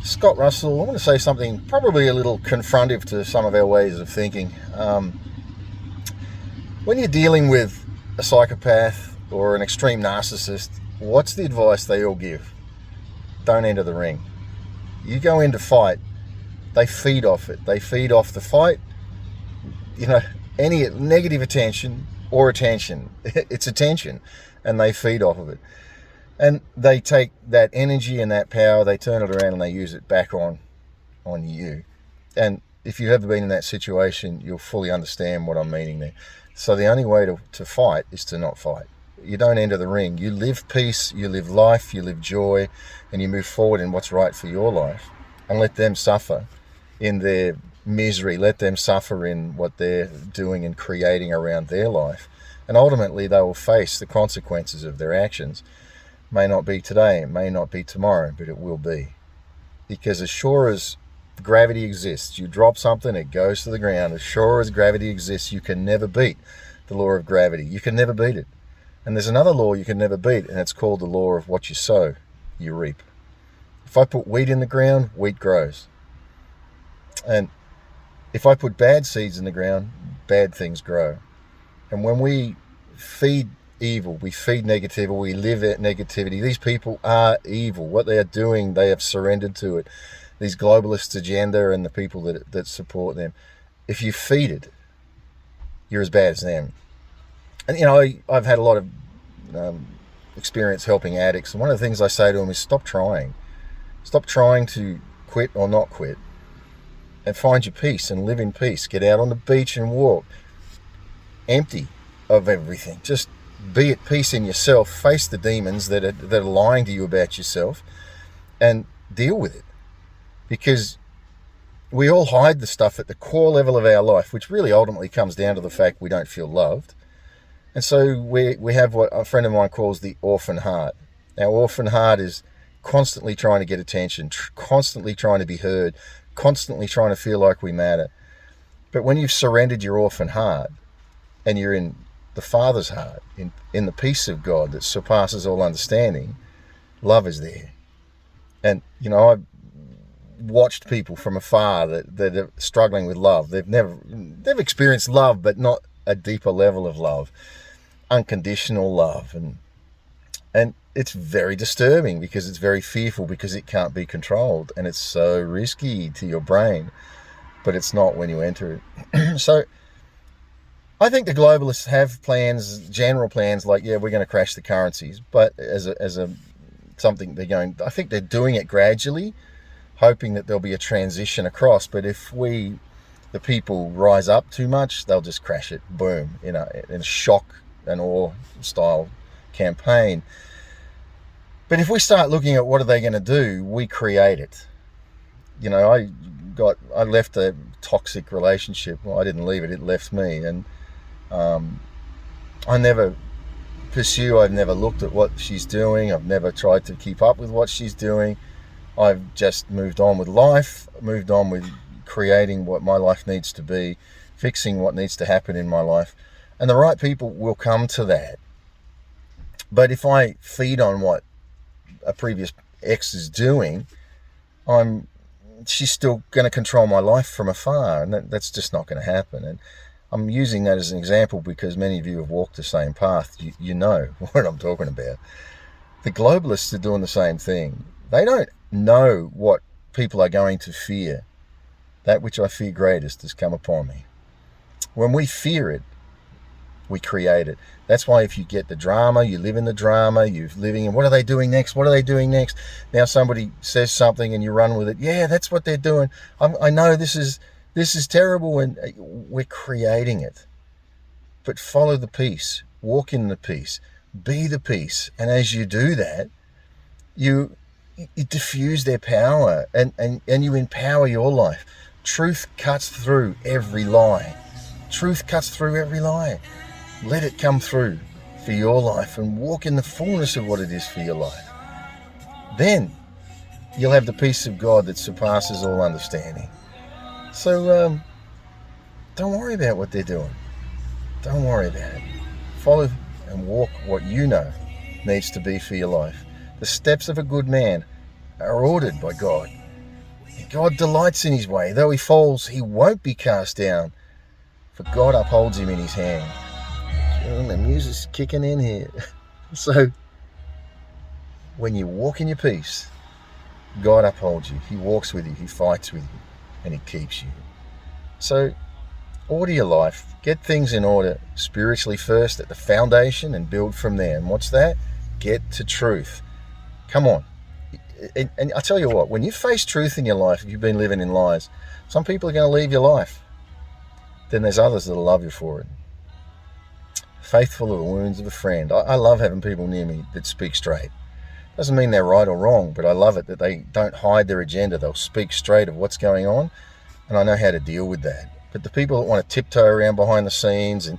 Scott Russell, I want to say something probably a little confrontive to some of our ways of thinking. When you're dealing with a psychopath or an extreme narcissist, what's the advice they all give? Don't enter the ring. You go in to fight, they feed off it. They feed off the fight. Any negative attention or attention, it's attention, and they feed off of it. And they take that energy and that power, they turn it around and they use it back on you. And if you've ever been in that situation, you'll fully understand what I'm meaning there. So the only way to fight is to not fight. You don't enter the ring. You live peace, you live life, you live joy, and you move forward in what's right for your life. And let them suffer in their misery. Let them suffer in what they're doing and creating around their life. And ultimately, they will face the consequences of their actions. May not be today, it may not be tomorrow, but it will be. Because as sure as gravity exists, you drop something, it goes to the ground. As sure as gravity exists, you can never beat the law of gravity. You can never beat it. And there's another law you can never beat, and it's called the law of what you sow, you reap. If I put wheat in the ground, wheat grows. And if I put bad seeds in the ground, bad things grow. And when we feed evil, we feed negativity, we live at negativity. These people are evil. What they are doing, they have surrendered to it. These globalists' agenda and the people that support them. If you feed it, you're as bad as them. And I've had a lot of experience helping addicts, and one of the things I say to them is stop trying. Stop trying to quit or not quit, and find your peace and live in peace. Get out on the beach and walk, empty of everything. Just be at peace in yourself. Face the demons that are lying to you about yourself, and deal with it. Because we all hide the stuff at the core level of our life, which really ultimately comes down to the fact we don't feel loved. And so we have what a friend of mine calls the orphan heart. Our orphan heart is constantly trying to get attention, constantly trying to be heard, constantly trying to feel like we matter. But when you've surrendered your orphan heart and you're in the Father's heart, in the peace of God that surpasses all understanding, love is there. And, I've watched people from afar that are struggling with love. They've experienced love, but not a deeper level of love, unconditional love. And it's very disturbing because it's very fearful because it can't be controlled, and it's so risky to your brain, but it's not when you enter it. So I think the globalists have plans, general plans, like, yeah, we're going to crash the currencies, but as a something I think they're doing it gradually, hoping that there'll be a transition across. But if the people rise up too much, they'll just crash it, boom, in a shock and awe style campaign. But if we start looking at what are they going to do, we create it. I left a toxic relationship. Well, I didn't leave it, it left me. And I never I've never looked at what she's doing. I've never tried to keep up with what she's doing. I've just moved on with life, moved on with creating what my life needs to be, fixing what needs to happen in my life. And the right people will come to that. But if I feed on what a previous ex is doing, she's still going to control my life from afar, and that's just not going to happen. And I'm using that as an example because many of you have walked the same path. You know what I'm talking about. The globalists are doing the same thing. They don't know what people are going to fear. That which I fear greatest has come upon me. When we fear it, we create it. That's why if you get the drama, you live in the drama, you're living in what are they doing next? What are they doing next? Now somebody says something and you run with it. Yeah, that's what they're doing. I know this is terrible, and we're creating it. But follow the peace, walk in the peace, be the peace. And as you do that, you diffuse their power and you empower your life. Truth cuts through every lie. Truth cuts through every lie. Let it come through for your life and walk in the fullness of what it is for your life. Then you'll have the peace of God that surpasses all understanding. So don't worry about what they're doing. Don't worry about it. Follow and walk what you know needs to be for your life. The steps of a good man are ordered by God. God delights in his way. Though he falls, he won't be cast down, for God upholds him in his hand. And the music's kicking in here. So, when you walk in your peace, God upholds you. He walks with you. He fights with you. And he keeps you. So, order your life. Get things in order spiritually first at the foundation and build from there. And what's that? Get to truth. Come on. And I tell you what, when you face truth in your life, if you've been living in lies, some people are going to leave your life. Then there's others that'll love you for it. Faithful are the wounds of a friend. I love having people near me that speak straight. Doesn't mean they're right or wrong, but I love it that they don't hide their agenda. They'll speak straight of what's going on, and I know how to deal with that. But the people that want to tiptoe around behind the scenes and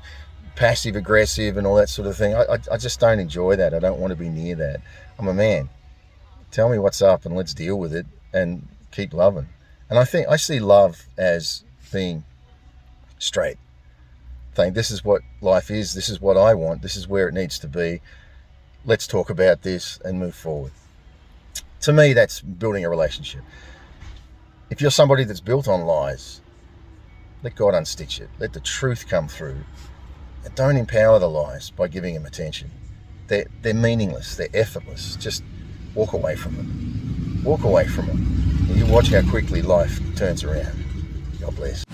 passive aggressive and all that sort of thing, I just don't enjoy that. I don't want to be near that. I'm a man. Tell me what's up and let's deal with it and keep loving. And I see love as being straight. Saying this is what life is, this is what I want, this is where it needs to be. Let's talk about this and move forward. To me, that's building a relationship. If you're somebody that's built on lies, let God unstitch it. Let the truth come through. And don't empower the lies by giving them attention. They're meaningless. They're effortless. Just walk away from them. Walk away from them. And you watch how quickly life turns around. God bless.